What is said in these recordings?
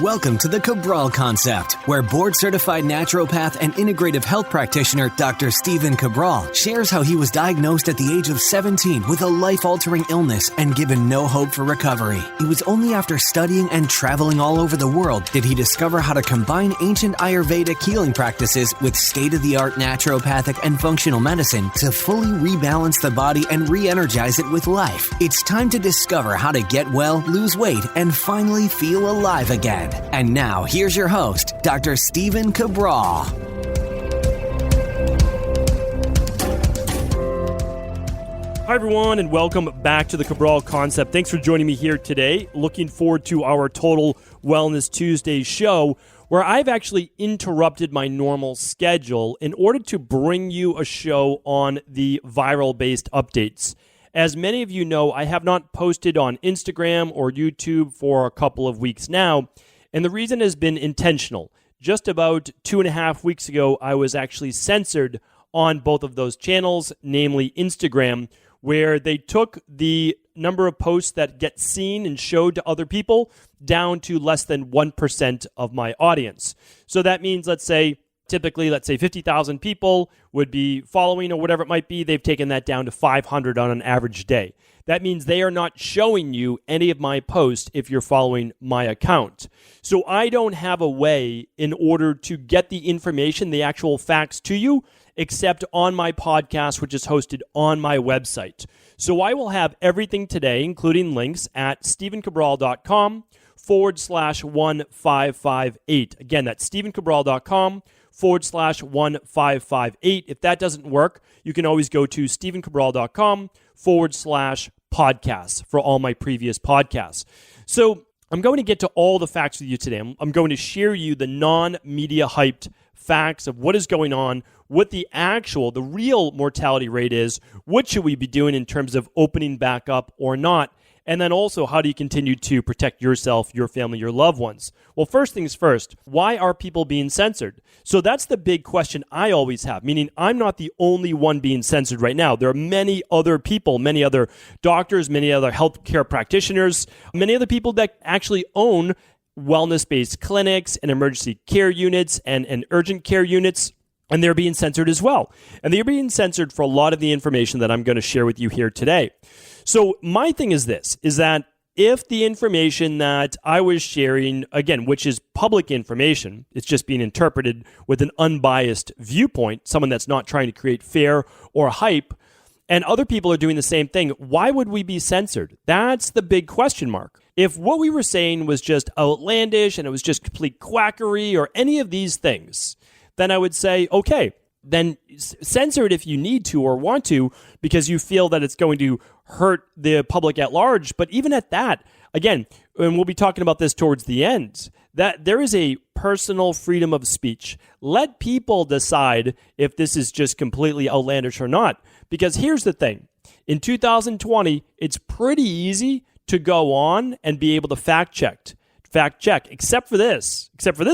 Welcome to the Cabral Concept, where board-certified naturopath and integrative health practitioner Dr. Stephen Cabral shares how he was diagnosed at the age of 17 with a life-altering illness and given no hope for recovery. It was only after studying and traveling all over the world did he discover how to combine ancient Ayurvedic healing practices with state-of-the-art naturopathic and functional medicine to fully rebalance the body and re-energize it with life. It's time to discover how to get well, lose weight, and finally feel alive again. And now, here's your host, Dr. Stephen Cabral. Hi, everyone, and welcome back to the Cabral Concept. Thanks for joining me here today. Looking forward to our Total Wellness Tuesday show, where I've actually interrupted my normal schedule in order to bring you a show on the viral-based updates. As many of you know, I have not posted on Instagram or YouTube for a couple of weeks now, and the reason has been intentional. Just about 2.5 weeks ago, I was actually censored on both of those channels, namely Instagram, where they took the number of posts that get seen and showed to other people down to less than 1% of my audience. So that means, typically 50,000 people would be following or whatever it might be. They've taken that down to 500 on an average day. That means they are not showing you any of my posts if you're following my account. So I don't have a way in order to get the information, the actual facts to you, except on my podcast, which is hosted on my website. So I will have everything today, including links at stephencabral.com/1558. Again, that's stephencabral.com/1558. If that doesn't work, you can always go to stephencabral.com/podcasts for all my previous podcasts. So I'm going to get to all the facts with you today. I'm going to share you the non-media hyped facts of what is going on, what the real mortality rate is, what should we be doing in terms of opening back up or not, and then also how do you continue to protect yourself, your family, your loved ones. Well, first things first, why are people being censored? So that's the big question I always have, meaning I'm not the only one being censored right now. There are many other people, many other doctors, many other healthcare practitioners, many other people that actually own wellness-based clinics and emergency care units and urgent care units, and they're being censored as well. And they're being censored for a lot of the information that I'm going to share with you here today. So my thing is this, is that if the information that I was sharing, again, which is public information, it's just being interpreted with an unbiased viewpoint, someone that's not trying to create fear or hype, and other people are doing the same thing, why would we be censored? That's the big question mark. If what we were saying was just outlandish and it was just complete quackery or any of these things, then I would say, okay, then censor it if you need to or want to because you feel that it's going to hurt the public at large. But even at that, again, and we'll be talking about this towards the end, that there is a personal freedom of speech. Let people decide if this is just completely outlandish or not. Because here's the thing. In 2020, it's pretty easy to go on and be able to fact check, except for this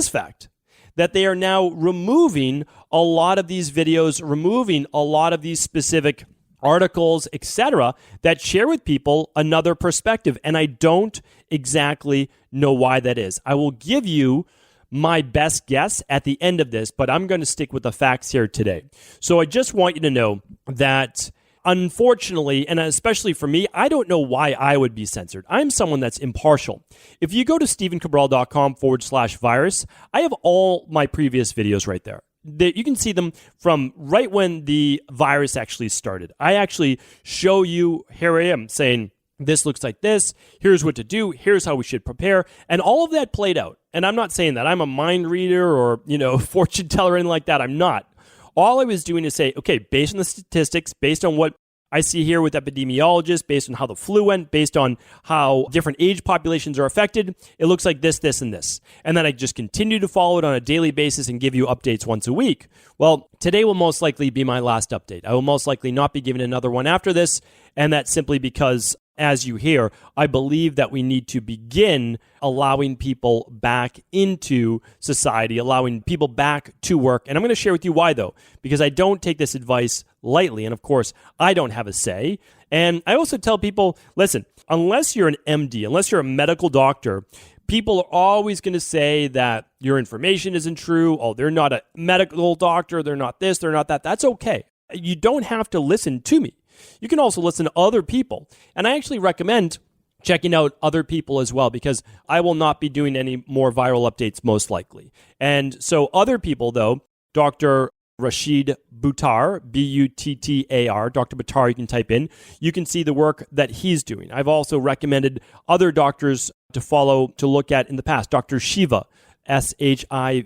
fact, that they are now removing a lot of these videos, removing a lot of these specific articles, etc., that share with people another perspective. And I don't exactly know why that is. I will give you my best guess at the end of this, but I'm going to stick with the facts here today. So I just want you to know that unfortunately, and especially for me, I don't know why I would be censored. I'm someone that's impartial. If you go to stephencabral.com/virus, I have all my previous videos right there. You can see them from right when the virus actually started. I actually show you, here I am saying, this looks like this, here's what to do, here's how we should prepare, and all of that played out. And I'm not saying that I'm a mind reader or, fortune teller or anything like that. I'm not. All I was doing is say, okay, based on the statistics, based on what I see here with epidemiologists, based on how the flu went, based on how different age populations are affected, it looks like this, this, and this. And then I just continue to follow it on a daily basis and give you updates once a week. Well, today will most likely be my last update. I will most likely not be giving another one after this, and that's simply because as you hear, I believe that we need to begin allowing people back into society, allowing people back to work. And I'm going to share with you why, though, because I don't take this advice lightly. And of course, I don't have a say. And I also tell people, listen, unless you're an MD, unless you're a medical doctor, people are always going to say that your information isn't true. Oh, they're not a medical doctor. They're not this. They're not that. That's okay. You don't have to listen to me. You can also listen to other people. And I actually recommend checking out other people as well, because I will not be doing any more viral updates most likely. And so other people, though, Dr. Rashid Buttar, Buttar, Dr. Buttar, you can type in. You can see the work that he's doing. I've also recommended other doctors to follow, to look at in the past. Dr. Shiva, Shiva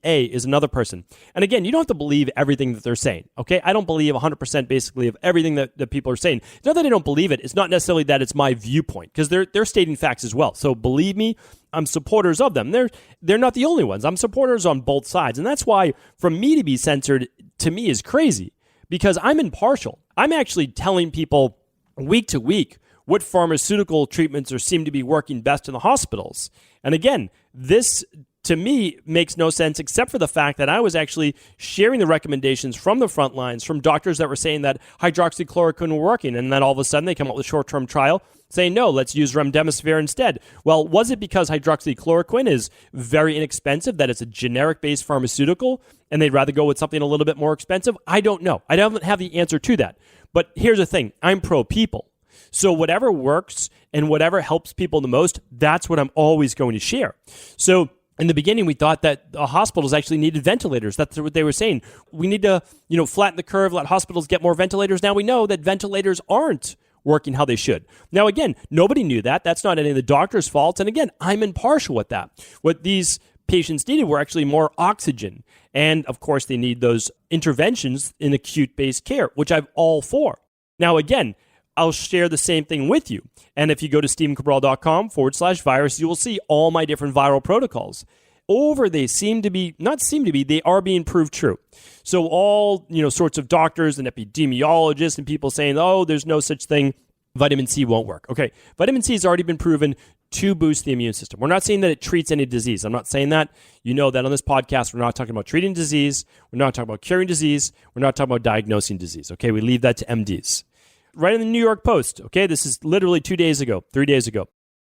is another person. And again, you don't have to believe everything that they're saying, okay? I don't believe 100% basically of everything that people are saying. It's not that I don't believe it. It's not necessarily that it's my viewpoint, because they're stating facts as well. So believe me, I'm supporters of them. They're not the only ones. I'm supporters on both sides. And that's why for me to be censored, to me, is crazy, because I'm impartial. I'm actually telling people week to week what pharmaceutical treatments seem to be working best in the hospitals. And again, this to me makes no sense, except for the fact that I was actually sharing the recommendations from the front lines, from doctors that were saying that hydroxychloroquine were working, and then all of a sudden they come up with a short-term trial saying, no, let's use remdesivir instead. Well, was it because hydroxychloroquine is very inexpensive, that it's a generic-based pharmaceutical, and they'd rather go with something a little bit more expensive? I don't know. I don't have the answer to that. But here's the thing. I'm pro-people. So whatever works and whatever helps people the most, that's what I'm always going to share. So in the beginning, we thought that hospitals actually needed ventilators. That's what they were saying. We need to, flatten the curve, let hospitals get more ventilators. Now we know that ventilators aren't working how they should. Now, again, nobody knew that. That's not any of the doctor's faults. And again, I'm impartial with that. What these patients needed were actually more oxygen. And of course, they need those interventions in acute-based care, which I'm all for. Now, again, I'll share the same thing with you. And if you go to stevencabral.com/virus, you will see all my different viral protocols. They are being proved true. So all, sorts of doctors and epidemiologists and people saying, oh, there's no such thing, vitamin C won't work. Okay, vitamin C has already been proven to boost the immune system. We're not saying that it treats any disease. I'm not saying that. You know that on this podcast, we're not talking about treating disease. We're not talking about curing disease. We're not talking about diagnosing disease. Okay, we leave that to MDs. Right in the New York Post, okay, this is literally 3 days ago.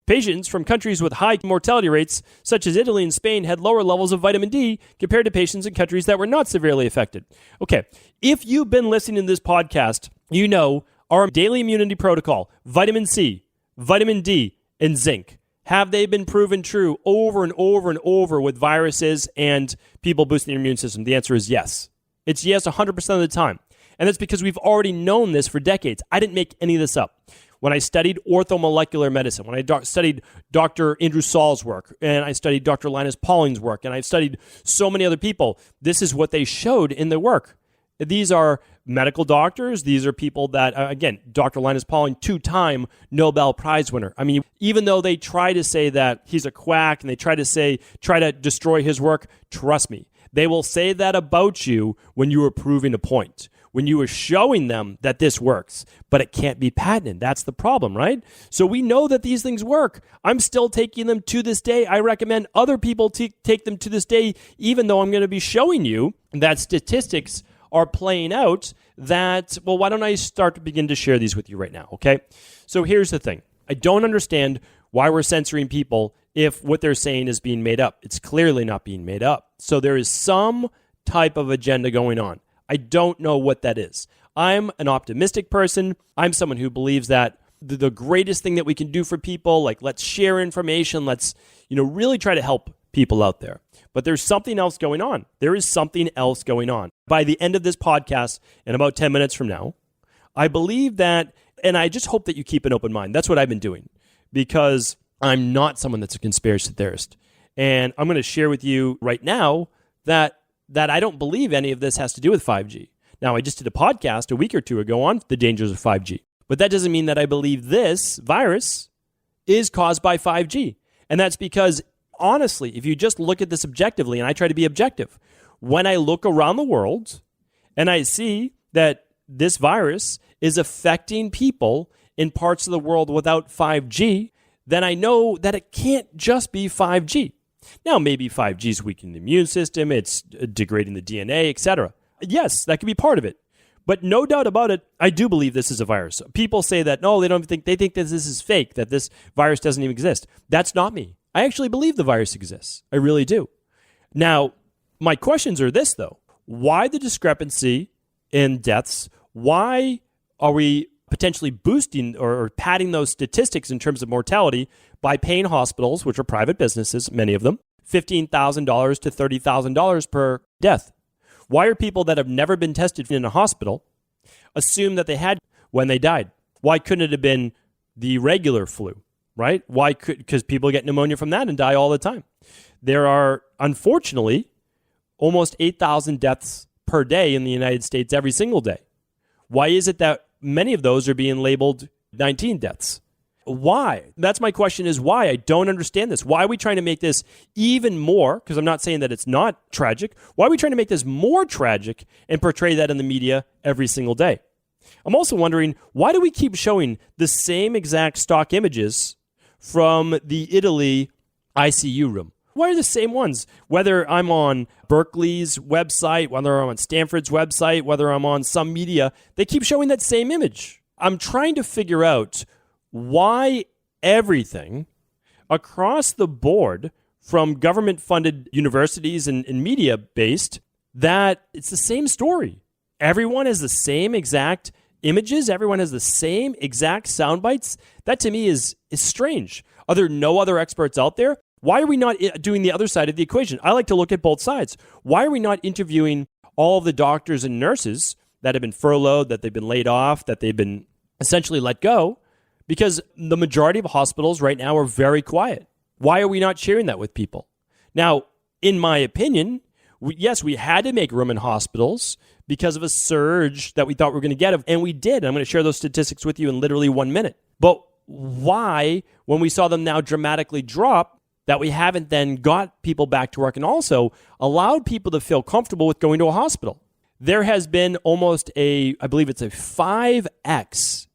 Patients from countries with high mortality rates, such as Italy and Spain, had lower levels of vitamin D compared to patients in countries that were not severely affected. Okay, if you've been listening to this podcast, you know our daily immunity protocol, vitamin C, vitamin D, and zinc. Have they been proven true over and over and over with viruses and people boosting their immune system? The answer is yes. It's yes 100% of the time. And that's because we've already known this for decades. I didn't make any of this up. When I studied orthomolecular medicine, when I studied Dr. Andrew Saul's work, and I studied Dr. Linus Pauling's work, and I've studied so many other people, this is what they showed in their work. These are medical doctors. These are people that, again, Dr. Linus Pauling, 2-time Nobel Prize winner. I mean, even though they try to say that he's a quack and they try to destroy his work, trust me, they will say that about you when you are proving a point, when you are showing them that this works, but it can't be patented. That's the problem, right? So we know that these things work. I'm still taking them to this day. I recommend other people take them to this day, even though I'm going to be showing you that statistics are playing out that, well, why don't I begin to share these with you right now, okay? So here's the thing. I don't understand why we're censoring people if what they're saying is being made up. It's clearly not being made up. So there is some type of agenda going on. I don't know what that is. I'm an optimistic person. I'm someone who believes that the greatest thing that we can do for people, like let's share information, let's really try to help people out there. But there's something else going on. There is something else going on. By the end of this podcast, in about 10 minutes from now, I believe that, and I just hope that you keep an open mind. That's what I've been doing, because I'm not someone that's a conspiracy theorist. And I'm going to share with you right now that I don't believe any of this has to do with 5G. Now, I just did a podcast a week or two ago on the dangers of 5G. But that doesn't mean that I believe this virus is caused by 5G. And that's because, honestly, if you just look at this objectively, and I try to be objective, when I look around the world and I see that this virus is affecting people in parts of the world without 5G, then I know that it can't just be 5G. Now, maybe 5G is weakening the immune system, it's degrading the DNA, etc. Yes, that could be part of it. But no doubt about it, I do believe this is a virus. People say that, no, they think that this is fake, that this virus doesn't even exist. That's not me. I actually believe the virus exists. I really do. Now, my questions are this, though. Why the discrepancy in deaths? Why are we potentially boosting or padding those statistics in terms of mortality by paying hospitals, which are private businesses, many of them, $15,000 to $30,000 per death? Why are people that have never been tested in a hospital assume that they had when they died? Why couldn't it have been the regular flu, right? Because people get pneumonia from that and die all the time. There are, unfortunately, almost 8,000 deaths per day in the United States every single day. Why is it that many of those are being labeled 19 deaths? Why? That's my question, is why? I don't understand this. Why are we trying to make this even more? Because I'm not saying that it's not tragic. Why are we trying to make this more tragic and portray that in the media every single day? I'm also wondering, why do we keep showing the same exact stock images from the Italy ICU room? Why are the same ones? Whether I'm on Berkeley's website, whether I'm on Stanford's website, whether I'm on some media, they keep showing that same image. I'm trying to figure out why everything across the board, from government-funded universities and media-based, that it's the same story. Everyone has the same exact images. Everyone has the same exact sound bites. That to me is strange. Are there no other experts out there? Why are we not doing the other side of the equation? I like to look at both sides. Why are we not interviewing all of the doctors and nurses that have been furloughed, that they've been laid off, that they've been essentially let go? Because the majority of hospitals right now are very quiet. Why are we not sharing that with people? Now, in my opinion, yes, we had to make room in hospitals because of a surge that we thought we were going to get, and we did. I'm going to share those statistics with you in literally 1 minute. But why, when we saw them now dramatically drop, that we haven't then got people back to work and also allowed people to feel comfortable with going to a hospital? There has been almost I believe it's a 5x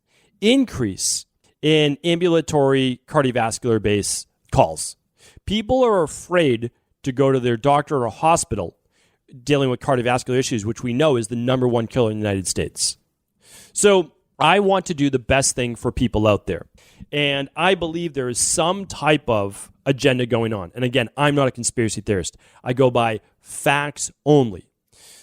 increase in ambulatory cardiovascular base calls. People are afraid to go to their doctor or hospital dealing with cardiovascular issues, which we know is the number one killer in the United States. So I want to do the best thing for people out there. And I believe there is some type of agenda going on. And again, I'm not a conspiracy theorist. I go by facts only.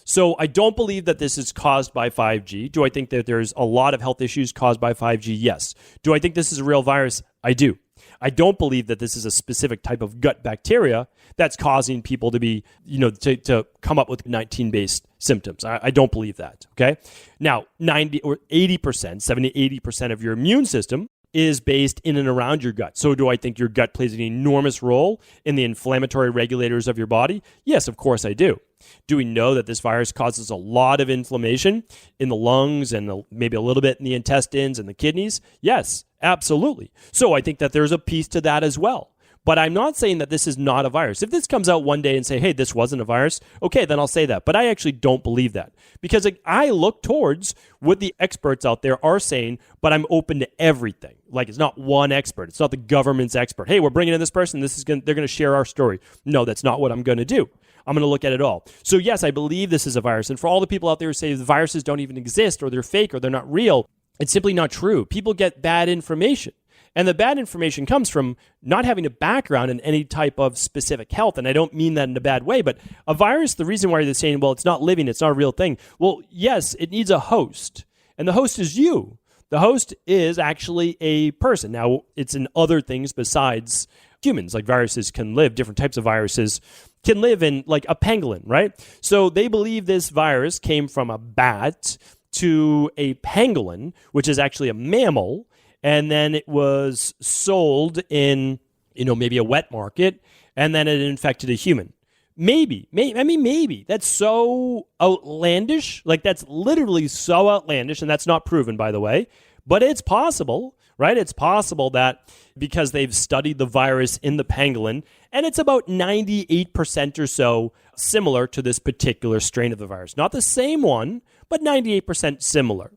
So I don't believe that this is caused by 5G. Do I think that there's a lot of health issues caused by 5G? Yes. Do I think this is a real virus? I do. I don't believe that this is a specific type of gut bacteria that's causing people to be, to come up with 19-based symptoms. I don't believe that, okay? Now, 90 or 80%, 70, 80% of your immune system is based in and around your gut. So do I think your gut plays an enormous role in the inflammatory regulators of your body? Yes, of course I do. Do we know that this virus causes a lot of inflammation in the lungs and maybe a little bit in the intestines and the kidneys? Yes, absolutely. So I think that there's a piece to that as well. But I'm not saying that this is not a virus. If this comes out one day and say, hey, this wasn't a virus, okay, then I'll say that. But I actually don't believe that, because I look towards what the experts out there are saying, but I'm open to everything. Like, it's not one expert. It's not the government's expert. Hey, we're bringing in this person. They're going to share our story. No, that's not what I'm going to do. I'm going to look at it all. So yes, I believe this is a virus. And for all the people out there who say the viruses don't even exist, or they're fake, or they're not real, it's simply not true. People get bad information. And the bad information comes from not having a background in any type of specific health. And I don't mean that in a bad way, but a virus, the reason why they're saying, well, it's not living, it's not a real thing. Well, yes, it needs a host. And the host is you. The host is actually a person. Now, it's in other things besides humans. Like, viruses can live, different types of viruses can live in, like, a pangolin, right? So they believe this virus came from a bat to a pangolin, which is actually a mammal. And then it was sold in, maybe a wet market, and then it infected a human. Maybe. That's so outlandish. Like, that's literally so outlandish, and that's not proven, by the way. But it's possible, right? It's possible that because they've studied the virus in the pangolin, and it's about 98% or so similar to this particular strain of the virus. Not the same one, but 98% similar.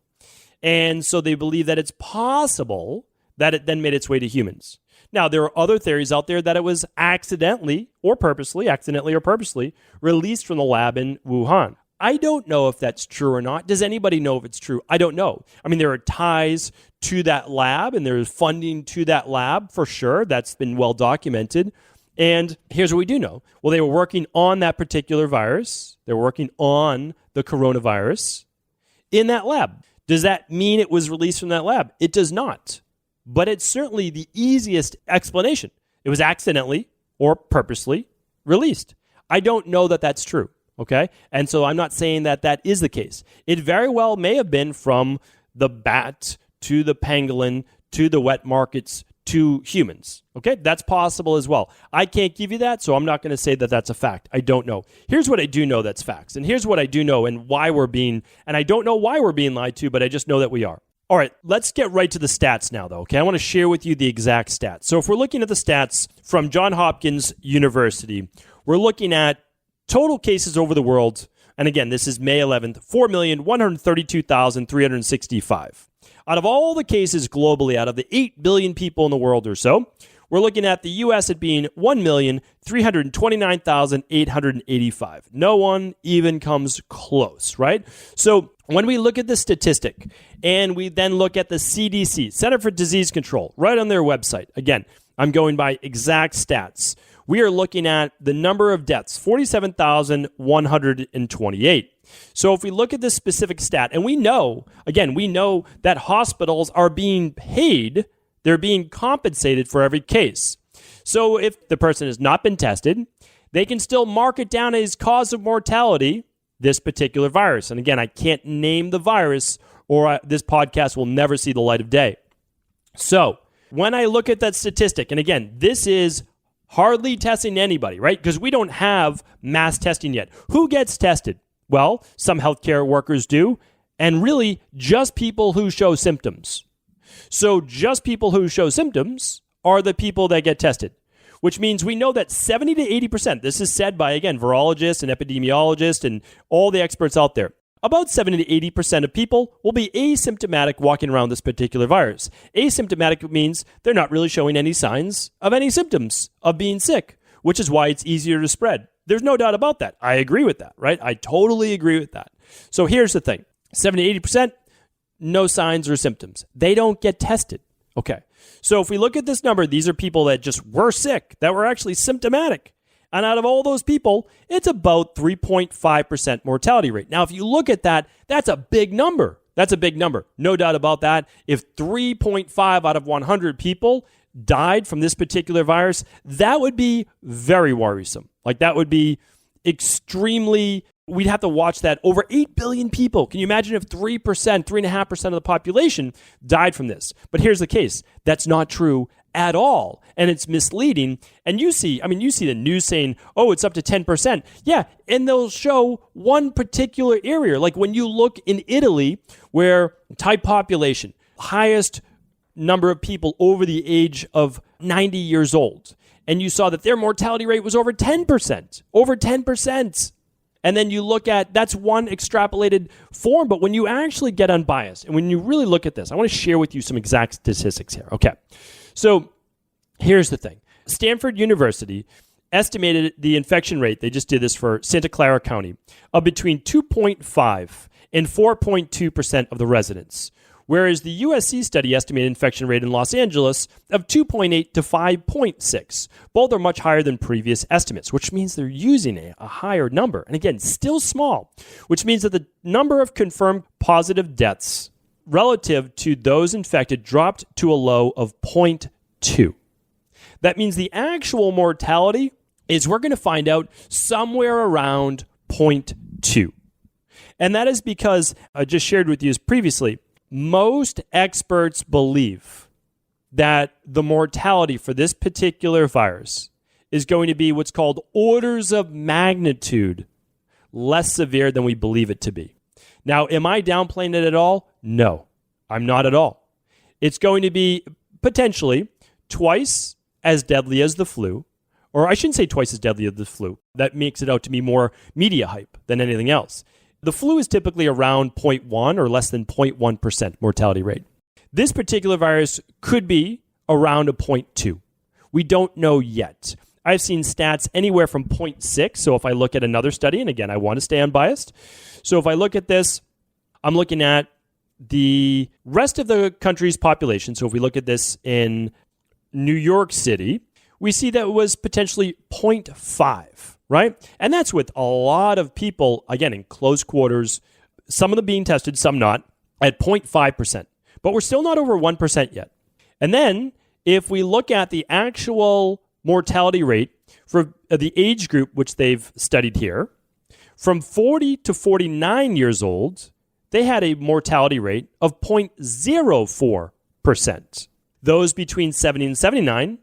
And so they believe that it's possible that it then made its way to humans. Now, there are other theories out there that it was accidentally or purposely released from the lab in Wuhan. I don't know if that's true or not. Does anybody know if it's true? I don't know. I mean, there are ties to that lab and there's funding to that lab for sure. That's been well documented. And here's what we do know. Well, they were working on that particular virus. They were working on the coronavirus in that lab. Does that mean it was released from that lab? It does not. But it's certainly the easiest explanation. It was accidentally or purposely released. I don't know that that's true. Okay? And so I'm not saying that that is the case. It very well may have been from the bat to the pangolin to the wet markets to humans. Okay? That's possible as well. I can't give you that, so I'm not going to say that that's a fact. I don't know. Here's what I do know that's facts. And here's what I do know and why we're being, and I don't know why we're being lied to, but I just know that we are. All right, let's get right to the stats now, though, okay? I want to share with you the exact stats. So if we're looking at the stats from Johns Hopkins University, we're looking at total cases over the world, and again, this is May 11th, 4,132,365. Out of all the cases globally, out of the 8 billion people in the world or so, we're looking at the U.S. at being 1,329,885. No one even comes close, right? So when we look at the statistic and we then look at the CDC, Center for Disease Control, right on their website, again, I'm going by exact stats. We are looking at the number of deaths, 47,128. So if we look at this specific stat, and we know that hospitals are being paid, they're being compensated for every case. So if the person has not been tested, they can still mark it down as cause of mortality, this particular virus. And again, I can't name the virus or this podcast will never see the light of day. So when I look at that statistic, and again, this is hardly testing anybody, right? Because we don't have mass testing yet. Who gets tested? Well, some healthcare workers do, and really just people who show symptoms. So just people who show symptoms are the people that get tested, which means we know that 70 to 80%, this is said by, again, virologists and epidemiologists and all the experts out there, about 70 to 80% of people will be asymptomatic walking around this particular virus. Asymptomatic means they're not really showing any signs of any symptoms of being sick, which is why it's easier to spread. There's no doubt about that. I agree with that, right? I totally agree with that. So here's the thing. 70 to 80%, no signs or symptoms. They don't get tested. Okay. So if we look at this number, these are people that just were sick, that were actually symptomatic. And out of all those people, it's about 3.5% mortality rate. Now, if you look at that, that's a big number. That's a big number. No doubt about that. If 3.5 out of 100 people died from this particular virus, that would be very worrisome. Like that would be extremely, we'd have to watch that over 8 billion people. Can you imagine if 3%, 3.5% of the population died from this? But here's the case. That's not true at all. And it's misleading. And you see the news saying, oh, it's up to 10%. Yeah. And they'll show one particular area. Like when you look in Italy, where type population, highest number of people over the age of 90 years old. And you saw that their mortality rate was over 10%. Over 10%. And then you look at, that's one extrapolated form, but when you actually get unbiased, and when you really look at this, I want to share with you some exact statistics here. Okay. So here's the thing. Stanford University estimated the infection rate, they just did this for Santa Clara County, of between 2.5 and 4.2% of the residents, whereas the USC study estimated infection rate in Los Angeles of 2.8 to 5.6. Both are much higher than previous estimates, which means they're using a higher number. And again, still small, which means that the number of confirmed positive deaths relative to those infected dropped to a low of 0.2. That means the actual mortality is, we're going to find out, somewhere around 0.2. And that is because, I just shared with you previously, most experts believe that the mortality for this particular virus is going to be what's called orders of magnitude less severe than we believe it to be. Now, am I downplaying it at all? No, I'm not at all. It's going to be potentially twice as deadly as the flu, or I shouldn't say twice as deadly as the flu. That makes it out to be more media hype than anything else. The flu is typically around 0.1 or less than 0.1% mortality rate. This particular virus could be around a 0.2. We don't know yet. I've seen stats anywhere from 0.6. So if I look at another study, and again, I want to stay unbiased. So if I look at this, I'm looking at the rest of the country's population. So if we look at this in New York City, we see that it was potentially 0.5, right? And that's with a lot of people, again, in close quarters, some of them being tested, some not, at 0.5%. But we're still not over 1% yet. And then if we look at the actual mortality rate for the age group which they've studied here, from 40 to 49 years old, they had a mortality rate of 0.04%. Those between 70 and 79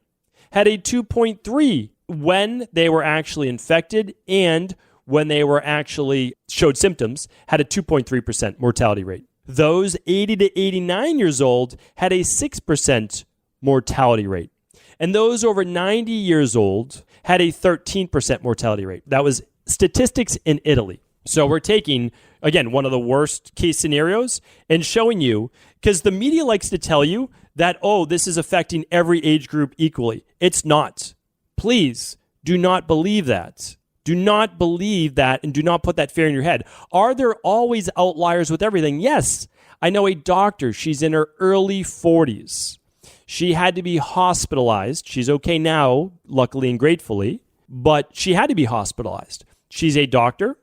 had a 2.3 when they were actually infected, and when they were actually showed symptoms, had a 2.3% mortality rate. Those 80 to 89 years old had a 6% mortality rate. And those over 90 years old had a 13% mortality rate. That was statistics in Italy. So we're taking, again, one of the worst case scenarios and showing you, because the media likes to tell you that, oh, this is affecting every age group equally. It's not. Please do not believe that. Do not believe that, and do not put that fear in your head. Are there always outliers with everything? Yes. I know a doctor. She's in her early 40s. She had to be hospitalized. She's okay now, luckily and gratefully, but she had to be hospitalized. She's a doctor.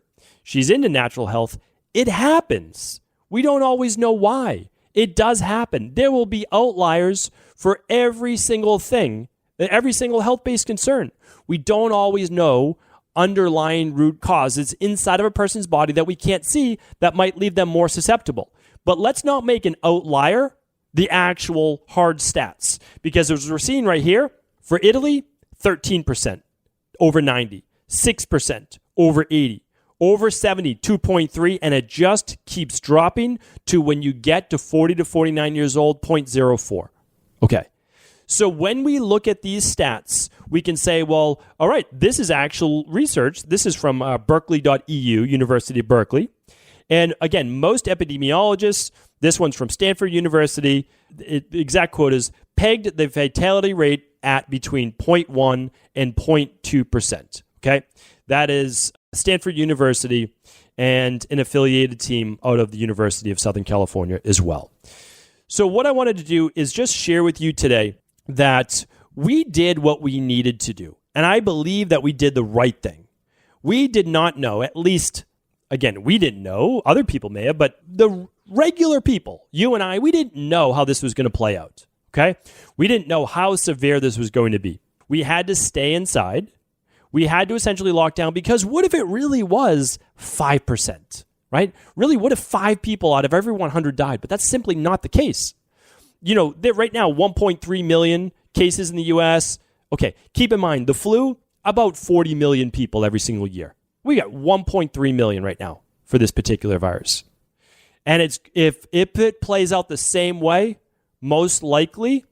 She's into natural health. It happens. We don't always know why. It does happen. There will be outliers for every single thing, every single health-based concern. We don't always know underlying root causes inside of a person's body that we can't see that might leave them more susceptible. But let's not make an outlier the actual hard stats. Because as we're seeing right here, for Italy, 13% over 90, 6% over 80, over 70, 2.3, and it just keeps dropping to when you get to 40 to 49 years old, 0.04. Okay. So when we look at these stats, we can say, well, all right, this is actual research. This is from berkeley.eu, University of Berkeley. And again, most epidemiologists, this one's from Stanford University, the exact quote is, pegged the fatality rate at between 0.1 and 0.2%. Okay? That is Stanford University and an affiliated team out of the University of Southern California as well. So what I wanted to do is just share with you today that we did what we needed to do. And I believe that we did the right thing. We did not know, at least, again, we didn't know, other people may have, but the regular people, you and I, we didn't know how this was going to play out, okay? We didn't know how severe this was going to be. We had to stay inside. We had to essentially lock down, because what if it really was 5%, right? Really, what if 5 people out of every 100 died? But that's simply not the case. You know, right now, 1.3 million cases in the U.S. Okay, keep in mind, the flu, about 40 million people every single year. We got 1.3 million right now for this particular virus. And it's if it plays out the same way, most likely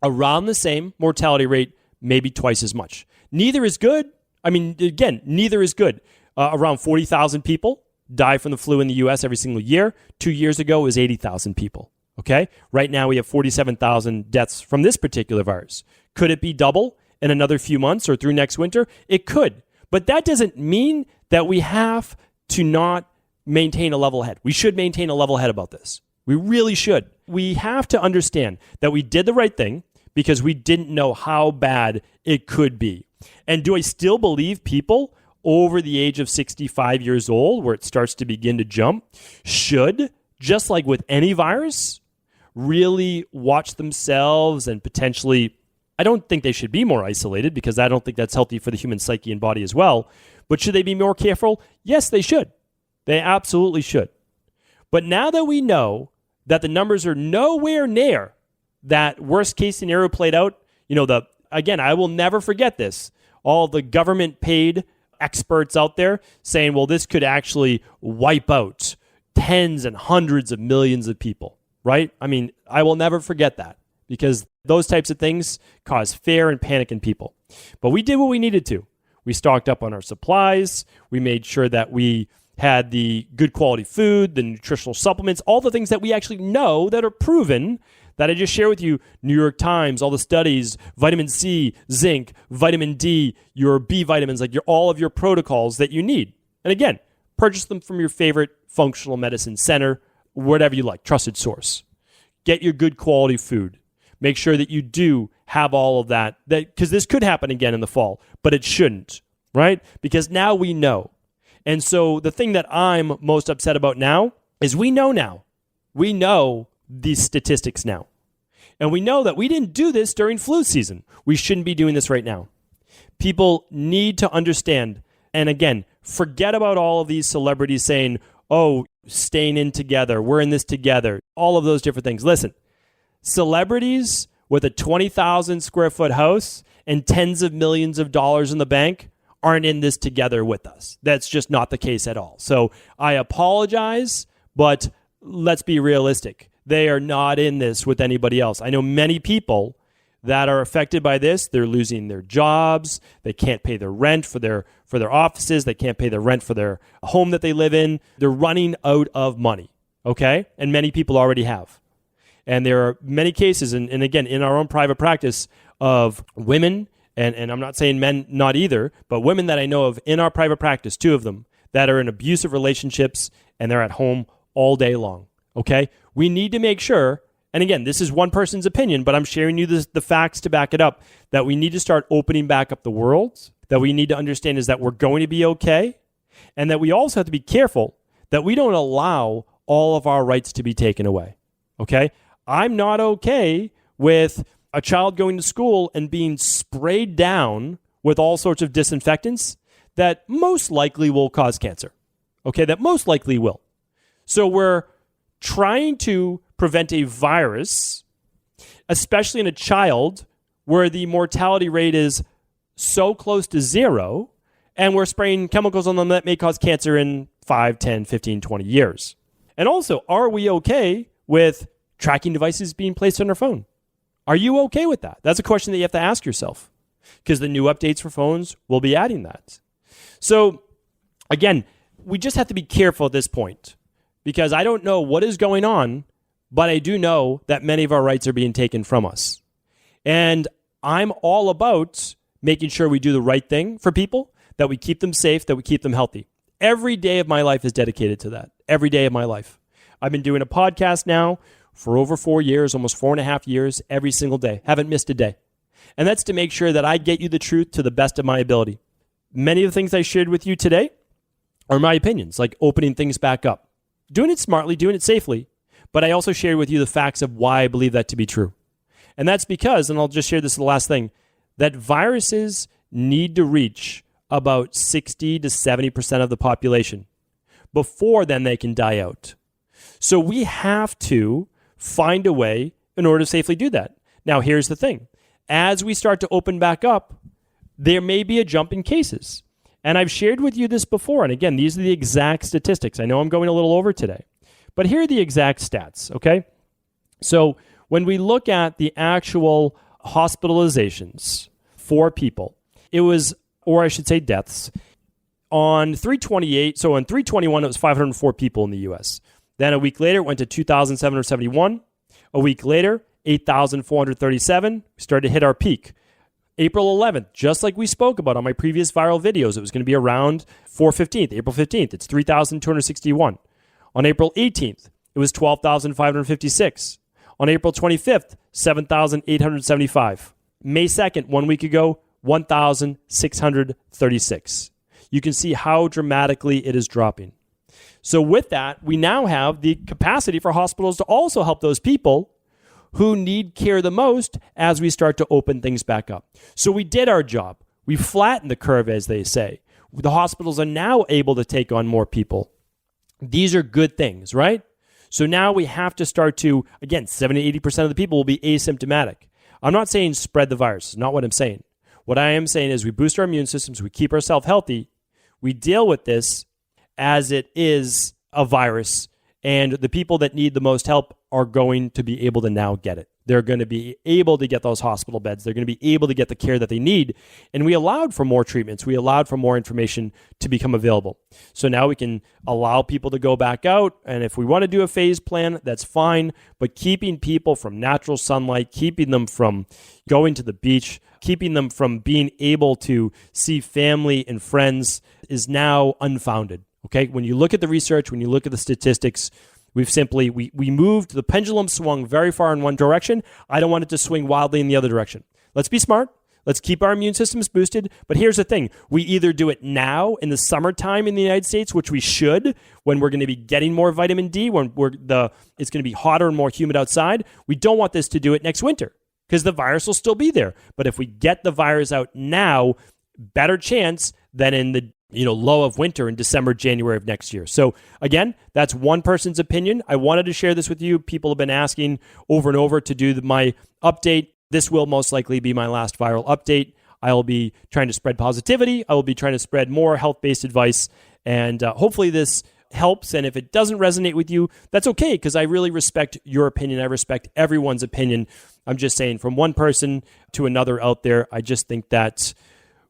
around the same mortality rate, maybe twice as much. Neither is good. I mean, again, neither is good. Around 40,000 people die from the flu in the U.S. every single year. 2 years ago, it was 80,000 people. Okay? Right now, we have 47,000 deaths from this particular virus. Could it be double in another few months or through next winter? It could. But that doesn't mean that we have to not maintain a level head. We should maintain a level head about this. We really should. We have to understand that we did the right thing because we didn't know how bad it could be. And do I still believe people over the age of 65 years old, where it starts to begin to jump, should, just like with any virus, really watch themselves and potentially, I don't think they should be more isolated, because I don't think that's healthy for the human psyche and body as well. But should they be more careful? Yes, they should. They absolutely should. But now that we know that the numbers are nowhere near that worst case scenario played out, again, I will never forget this. All the government paid experts out there saying, well, this could actually wipe out tens and hundreds of millions of people, right? I mean, I will never forget that, because those types of things cause fear and panic in people. But we did what we needed to. We stocked up on our supplies. We made sure that we had the good quality food, the nutritional supplements, all the things that we actually know that are proven that I just share with you. New York Times, all the studies, vitamin C, zinc, vitamin D, your B vitamins, like all of your protocols that you need. And again, purchase them from your favorite functional medicine center, whatever you like, trusted source. Get your good quality food. Make sure that you do have all of that, because this could happen again in the fall, but it shouldn't, right? Because now we know. And so the thing that I'm most upset about now is we know now. We know these statistics now. And we know that we didn't do this during flu season. We shouldn't be doing this right now. People need to understand. And again, forget about all of these celebrities saying, oh, staying in together, we're in this together, all of those different things. Listen, celebrities with a 20,000 square foot house and tens of millions of dollars in the bank aren't in this together with us. That's just not the case at all. So I apologize, but let's be realistic. They are not in this with anybody else. I know many people that are affected by this. They're losing their jobs. They can't pay their rent for their offices. They can't pay their rent for their home that they live in. They're running out of money, okay? And many people already have. And there are many cases, and again, in our own private practice, of women, and I'm not saying men not either, but women that I know of in our private practice, 2 of them, that are in abusive relationships, and they're at home all day long, okay? We need to make sure, and again, this is one person's opinion, but I'm sharing you the facts to back it up, that we need to start opening back up the world, that we need to understand is that we're going to be okay, and that we also have to be careful that we don't allow all of our rights to be taken away, okay? I'm not okay with a child going to school and being sprayed down with all sorts of disinfectants that most likely will cause cancer, okay? That most likely will. So we're trying to prevent a virus, especially in a child where the mortality rate is so close to 0, and we're spraying chemicals on them that may cause cancer in 5, 10, 15, 20 years. And also, are we okay with tracking devices being placed on our phone? Are you okay with that? That's a question that you have to ask yourself, because the new updates for phones will be adding that. So again, we just have to be careful at this point, because I don't know what is going on, but I do know that many of our rights are being taken from us. And I'm all about making sure we do the right thing for people, that we keep them safe, that we keep them healthy. Every day of my life is dedicated to that. Every day of my life. I've been doing a podcast now for over 4 years, almost 4.5 years, every single day. Haven't missed a day. And that's to make sure that I get you the truth to the best of my ability. Many of the things I shared with you today are my opinions, like opening things back up. Doing it smartly, doing it safely. But I also shared with you the facts of why I believe that to be true. And that's because, and I'll just share this as the last thing, that viruses need to reach about 60 to 70% of the population. Before then, they can die out. So we have to find a way in order to safely do that. Now, here's the thing. As we start to open back up, there may be a jump in cases. And I've shared with you this before. And again, these are the exact statistics. I know I'm going a little over today. But here are the exact stats, okay? So when we look at the actual hospitalizations for people, it was, or I should say deaths, on 3/28, so on 3/21, it was 504 people in the U.S. Then a week later, it went to 2,771. A week later, 8,437. We started to hit our peak. April 11th, just like we spoke about on my previous viral videos, it was going to be around April 15th, it's 3,261. On April 18th, it was 12,556. On April 25th, 7,875. May 2nd, 1 week ago, 1,636. You can see how dramatically it is dropping. So with that, we now have the capacity for hospitals to also help those people who need care the most as we start to open things back up. So we did our job. We flattened the curve, as they say. The hospitals are now able to take on more people. These are good things, right? So now we have to start to, again, 70 to 80% of the people will be asymptomatic. I'm not saying spread the virus. It's not what I'm saying. What I am saying is we boost our immune systems, we keep ourselves healthy, we deal with this as it is a virus, and the people that need the most help are going to be able to now get it. they're going to be able to get those hospital beds. They're going to be able to get the care that they need. And we allowed for more treatments. We allowed for more information to become available. So now we can allow people to go back out. And if we want to do a phase plan, that's fine. But keeping people from natural sunlight, keeping them from going to the beach, keeping them from being able to see family and friends is now unfounded. Okay? When you look at the research, when you look at the statistics, we moved, the pendulum swung very far in one direction. I don't want it to swing wildly in the other direction. Let's be smart. Let's keep our immune systems boosted. But here's the thing. We either do it now in the summertime in the United States, which we should, when we're going to be getting more vitamin D, when it's going to be hotter and more humid outside. We don't want this to do it next winter because the virus will still be there. But if we get the virus out now, better chance than in the low of winter in December, January of next year. So again, that's one person's opinion. I wanted to share this with you. People have been asking over and over to do my update. This will most likely be my last viral update. I will be trying to spread positivity. I will be trying to spread more health-based advice. And hopefully this helps. And if it doesn't resonate with you, that's okay, because I really respect your opinion. I respect everyone's opinion. I'm just saying, from one person to another out there, I just think that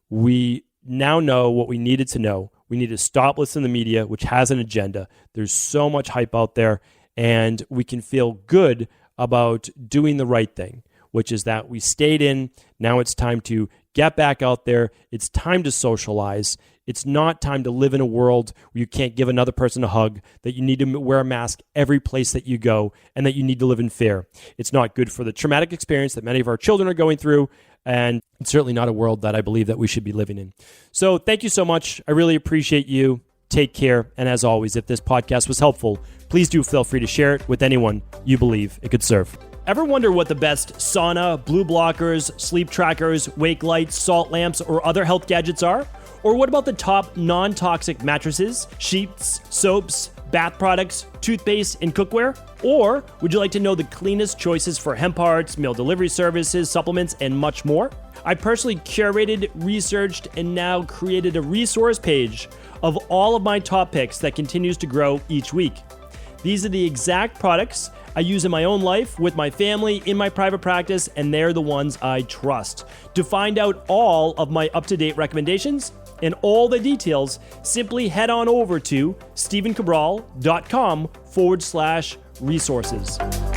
we now know what we needed to know. We need to stop listening to the media, which has an agenda. There's so much hype out there, and we can feel good about doing the right thing, which is that we stayed in. Now it's time to get back out there. It's time to socialize. It's not time to live in a world where you can't give another person a hug, that you need to wear a mask every place that you go, and that you need to live in fear. It's not good for the traumatic experience that many of our children are going through, and it's certainly not a world that I believe that we should be living in. So thank you so much. I really appreciate you. Take care. And as always, if this podcast was helpful, please do feel free to share it with anyone you believe it could serve. Ever wonder what the best sauna, blue blockers, sleep trackers, wake lights, salt lamps, or other health gadgets are? Or what about the top non-toxic mattresses, sheets, soaps, bath products, toothpaste, and cookware? Or would you like to know the cleanest choices for hemp parts, meal delivery services, supplements, and much more? I personally curated, researched, and now created a resource page of all of my top picks that continues to grow each week. These are the exact products I use in my own life, with my family, in my private practice, and they're the ones I trust. To find out all of my up-to-date recommendations and all the details, simply head on over to stephencabral.com/resources.